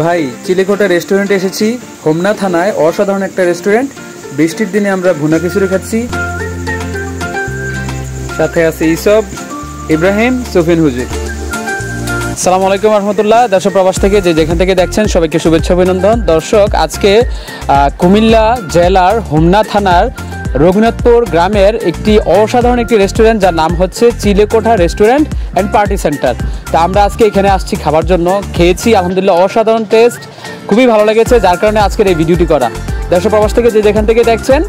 ভাই চিলেকোঠা রেস্টুরেন্টে এসেছি। হোমনা থানায় অসাধারণ একটা রেস্টুরেন্ট। বৃষ্টির দিনে আমরা ভুনা খিচুড়ি খাচ্ছি, সাথে আছে ইসব, ইব্রাহিম, সুফিন হুজুর। আসসালামু আলাইকুম রহমতুল্লাহ। দেশ প্রবাস থেকে যে যেখান থেকে দেখছেন সবাইকে শুভেচ্ছা অভিনন্দন। দর্শক, আজকে কুমিল্লা জেলার হোমনা থানার রঘুনাথপুর গ্রামের একটি অসাধারণ একটি রেস্টুরেন্ট, যার নাম হচ্ছে Chilekotha restaurant and party centre. তা আমরা আজকে এখানে আসছি খাবার জন্য। খেয়েছি, আলহামদুলিল্লাহ অসাধারণ টেস্ট, খুবই ভালো লেগেছে, যার কারণে আজকের এই ভিডিওটি করা। দেশ প্রবাস থেকে যে যেখান থেকে দেখছেন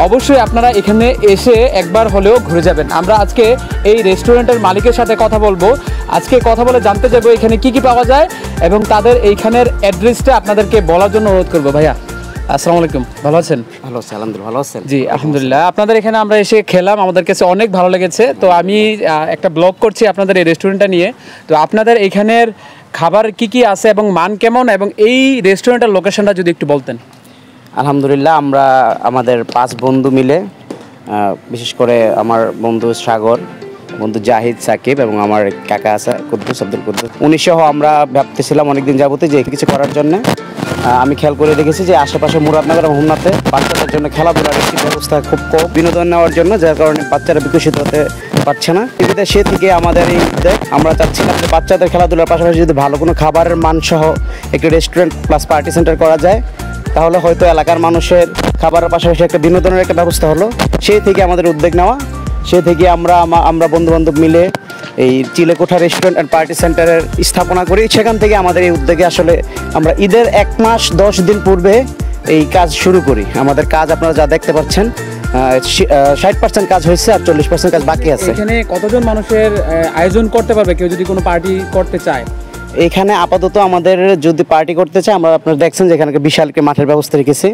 অবশ্যই আপনারা এখানে এসে একবার হলেও ঘুরে যাবেন। আমরা আজকে এই রেস্টুরেন্টের মালিকের সাথে কথা বলবো। আজকে কথা বলে জানতে যাবো এখানে কি কি পাওয়া যায় এবং তাদের এইখানের অ্যাড্রেসটা আপনাদেরকে বলার জন্য অনুরোধ করবো। ভাইয়া আসসালামু আলাইকুম, ভালো আছেন? ভালো আছি আলহামদুলিল্লাহ। ভালো আছেন? জি আলহামদুলিল্লাহ। আপনাদের এখানে আমরা এসে খেলাম, আমাদের কাছে অনেক ভালো লেগেছে। তো আমি একটা ব্লগ করছি আপনাদের এই রেস্টুরেন্টটা নিয়ে। তো আপনাদের এখানের খাবার কি কি আছে এবং মান কেমন, এবং এই রেস্টুরেন্টের লোকেশনটা যদি একটু বলতেন। আলহামদুলিল্লাহ, আমরা আমাদের 5 বন্ধু মিলে, বিশেষ করে আমার বন্ধু সাগর, বন্ধু জাহিদ, সাকিব এবং আমার কাকা আছে কুদ্দুস, আব্দুল কুদ্দুস, 19 আমরা ভাবতেছিলাম অনেকদিন যাবতীয় যে কিছু করার জন্য। আমি খেয়াল করে দেখেছি যে আশেপাশে মুরাদনগর এবং হোমনাতে বাচ্চাদের জন্য খেলাধুলার একটি ব্যবস্থা খুব কম, বিনোদন নেওয়ার জন্য, যার কারণে বাচ্চারা বিকশিত হতে পারছে না। সে থেকে আমাদের এই উদ্যোগ, আমরা চাচ্ছিলাম যে বাচ্চাদের খেলাধুলার পাশাপাশি যদি ভালো কোনো খাবারের মানসহ একটি রেস্টুরেন্ট প্লাস পার্টি সেন্টার করা যায়, তাহলে হয়তো এলাকার মানুষের খাবারের পাশাপাশি একটা বিনোদনের একটা ব্যবস্থা হলো। সেই থেকে আমাদের উদ্যোগ নেওয়া। সেই থেকে আমরা বন্ধুবান্ধব মিলে এই চিলেকোঠা রেস্টুরেন্ট অ্যান্ড পার্টি সেন্টারের স্থাপনা করি। সেখান থেকে আমাদের এই উদ্যোগে আসলে আমরা ঈদের 1 মাস 10 দিন পূর্বে এই কাজ শুরু করি। আমাদের কাজ আপনারা যা দেখতে পাচ্ছেন 60% কাজ হয়েছে আর 40% কাজ বাকি আছে। এখানে কতজন মানুষের আয়োজন করতে পারবে কেউ যদি কোনো পার্টি করতে চায়? এখানে আপাতত আমাদের যদি পার্টি করতে চায়, আমরা আপনারা দেখছেন যে এখানে বিশাল মাঠের ব্যবস্থা রেখেছি।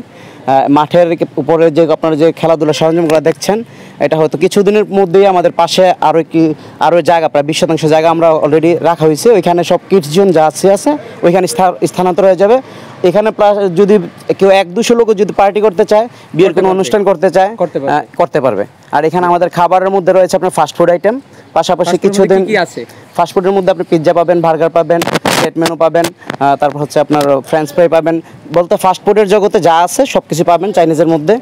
মাঠের উপরে যে আপনারা যে খেলাধুলার সরঞ্জামগুলো দেখছেন, এটা হয়তো কিছুদিনের মধ্যেই আমাদের পাশে আরও জায়গা, প্রায় 20% জায়গা আমরা অলরেডি রাখা হয়েছে। ওইখানে সব কিডস জোন যা আছে ওইখানে স্থানান্তর হয়ে যাবে। এখানে প্লাস যদি কেউ 1-200 লোক যদি পার্টি করতে চায়, বিয়ের কোনো অনুষ্ঠান করতে চায়, করতে পারবে। আর এখানে আমাদের খাবারের মধ্যে রয়েছে আপনার ফাস্টফুড আইটেম, পাশাপাশি কিছুদিন ফাস্টফুডের মধ্যে আপনি পিৎজা পাবেন, বার্গার পাবেন, প্লেট মেনু পাবেন, তারপর হচ্ছে আপনার ফ্রেঞ্চ ফ্রাই পাবেন। বলতে ফাস্টফুডের জগতে যা আছে সব কিছু পাবেন চাইনিজের মধ্যে।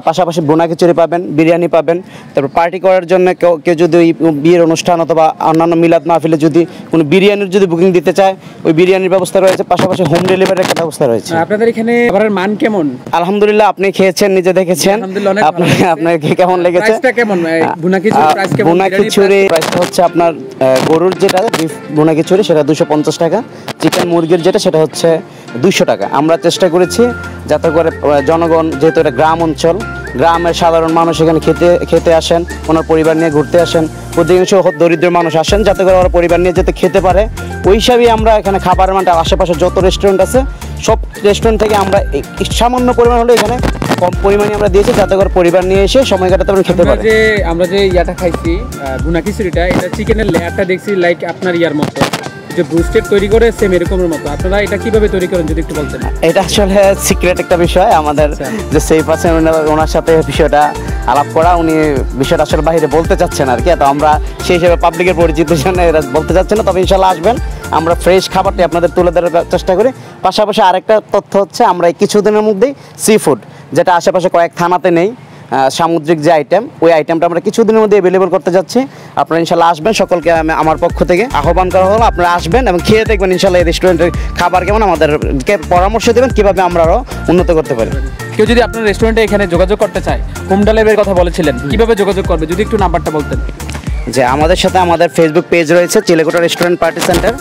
পাশাপাশি ভুনা খিচুড়ি পাবেন, বিরিয়ানি পাবেন। তারপর পার্টি করার জন্য কেউ যদি ওই বিয়ের অনুষ্ঠান অথবা অন্যান্য মিলাদ মাহফিলে যদি কোনো বিরিয়ানির যদি বুকিং দিতে চায়, ওই বিরিয়ানির ব্যবস্থা রয়েছে। পাশাপাশি হোম ডেলিভারির একটা ব্যবস্থা রয়েছে। আপনাদের এখানে খাবারের মান কেমন? আলহামদুলিল্লাহ, আপনি খেয়েছেন, নিজে দেখেছেন, আপনার কেমন লেগেছে? ভুনা খিচুড়ি প্রাইসটা হচ্ছে আপনার গরুর যেটা বিফ ভুনা খিচুড়ি সেটা 250 টাকা, চিকেন মুরগির যেটা সেটা হচ্ছে 200 টাকা। আমরা চেষ্টা করেছি যাতে করে জনগণ, যেহেতু এটা গ্রাম অঞ্চল, গ্রামের সাধারণ মানুষ এখানে খেতে আসেন, ওনার পরিবার নিয়ে ঘুরতে আসেন, অধিকাংশ দরিদ্র মানুষ আসেন, যাতে করে ওরা পরিবার নিয়ে যেতে খেতে পারে। ওই হিসাবেই আমরা এখানে খাবারের মানটা, আশেপাশে যত রেস্টুরেন্ট আছে সব রেস্টুরেন্ট থেকে আমরা সামান্য পরিমাণ হলে এখানে কম পরিমাণে আমরা দিয়েছি, যাতে করে পরিবার নিয়ে এসে সময় কাটাতে পারেন, খেতে পারে। আমরা যে ইয়াটা খাইছি ভুনা খিচুড়িটা, এটা চিকেনের লেয়ারটা দেখছি লাইক আপনার ইয়ার মতো, যে ব্রুস্টেড তৈরি করে সেম এরকমের মতো। আপনারা এটা কিভাবে তৈরি করেন যদি একটু বলতেন? এটা আসলে সিক্রেট একটা বিষয় আমাদের, যে সেই পাশে ওনার সাথে বিষয়টা আলাপ করা, উনি বিষয়টা আসলে বাইরে বলতে চাচ্ছেন আর কি। তো আমরা সেই হিসেবে পাবলিকের পরিচিত জন্য এরা বলতে চাচ্ছেন না, তবে ইনশাল্লাহ আসবেন, আমরা ফ্রেশ খাবারটি আপনাদের তুলে ধরার চেষ্টা করি। পাশাপাশি আরেকটা তথ্য হচ্ছে, আমরা এই কিছুদিনের মধ্যেই সি ফুড, যেটা আশেপাশে কয়েক থানাতে নেই, সামুদ্রিক যে আইটেম, ওই আইটেমটা আমরা কিছুদিনের মধ্যে অ্যাভেলেবল করতে যাচ্ছি। আপনারা ইনশাল্লাহ আসবেন, সকলকে আমার পক্ষ থেকে আহ্বান করা হলো, আপনারা আসবেন এবং খেয়ে দেখবেন ইনশাল্লাহ এই রেস্টুরেন্টের খাবার কেমন, আমাদেরকে পরামর্শ দেবেন কীভাবে আমরা আরও উন্নত করতে পারি। কেউ যদি আপনার রেস্টুরেন্টে এখানে যোগাযোগ করতে চায়, হোম ডেলিভারির কথা বলেছিলেন, কীভাবে যোগাযোগ করবে যদি একটু নাম্বারটা বলতেন? যে আমাদের সাথে আমাদের ফেসবুক পেজ রয়েছে চিলেকোঠা রেস্টুরেন্ট পার্টি সেন্টার।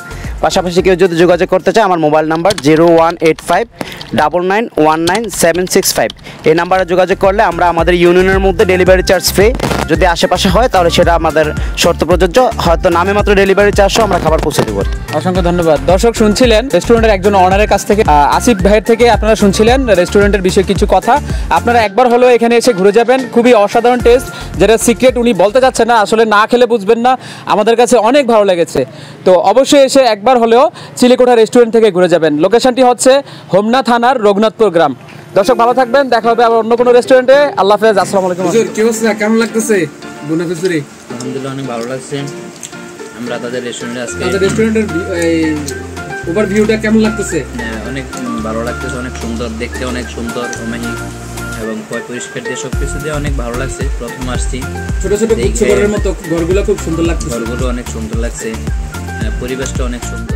পাশাপাশি কেউ যদি যোগাযোগ করতে চায়, আমার মোবাইল নাম্বার 018599196765। এই নাম্বারে যোগাযোগ করলে আমরা আমাদের ইউনিয়নের মধ্যে ডেলিভারি চার্জ ফ্রি, যদি আশেপাশে হয় তাহলে সেটা আমাদের শর্ত প্রযোজ্য, হয়তো নামে মাত্র ডেলিভারি চার্জও আমরা খাবার পৌঁছে দেবো। অসংখ্য ধন্যবাদ। দর্শক, শুনছিলেন রেস্টুরেন্টের একজন অনারের কাছ থেকে, আসিফ ভাইয়ের থেকে আপনারা শুনছিলেন রেস্টুরেন্টের বিষয়ে কিছু কথা। আপনারা একবার হলেও এখানে এসে ঘুরে যাবেন, খুবই অসাধারণ টেস্ট, যেটা সিক্রেট উনি বলতে চাচ্ছেন না, আসলে না খেলে বুঝবেন না। আমাদের কাছে অনেক ভালো লেগেছে। তো অবশ্যই এসে একবার হলেও চিলেকোঠা রেস্টুরেন্ট থেকে ঘুরে যাবেন। লোকেশনটি হচ্ছে হোমনা থানার রঘুনাথপুর গ্রাম। দর্শক ভালো থাকবেন, দেখা হবে আবার অন্য কোনো রেস্টুরেন্টে। আল্লাহ হাফেজ, আসসালামু আলাইকুম। কি অবস্থা, কেমন লাগতেছে ভুনা খিচুড়ি? আলহামদুলিল্লাহ, অনেক ভালো লাগছে। আমরা তাদের রেস্টুরেন্টে আজকে রেস্টুরেন্টের ওভারভিউটা কেমন লাগতেছে? অনেক ভালো লাগতেছে, অনেক সুন্দর দেখতে, অনেক সুন্দর রোমান্টিক এবং পরিষ্কার দিয়ে সব কিছু দিয়ে অনেক ভালো লাগছে। প্রথম আসছি, ছোট ছোট গুচ্ছ ঘরের মতো ঘরগুলো খুব সুন্দর লাগছে, ঘরগুলো অনেক সুন্দর লাগছে, পরিবেশটা অনেক সুন্দর।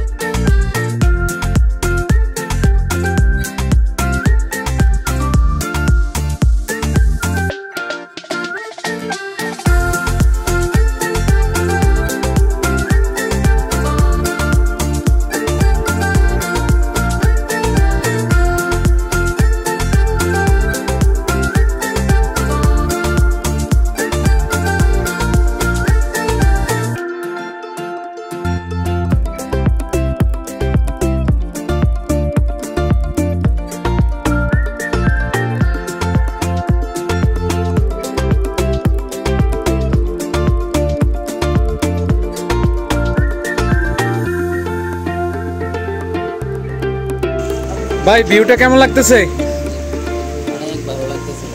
ভাই ভিউটা কেমন লাগতেছে? অনেক ভালো লাগতেছে।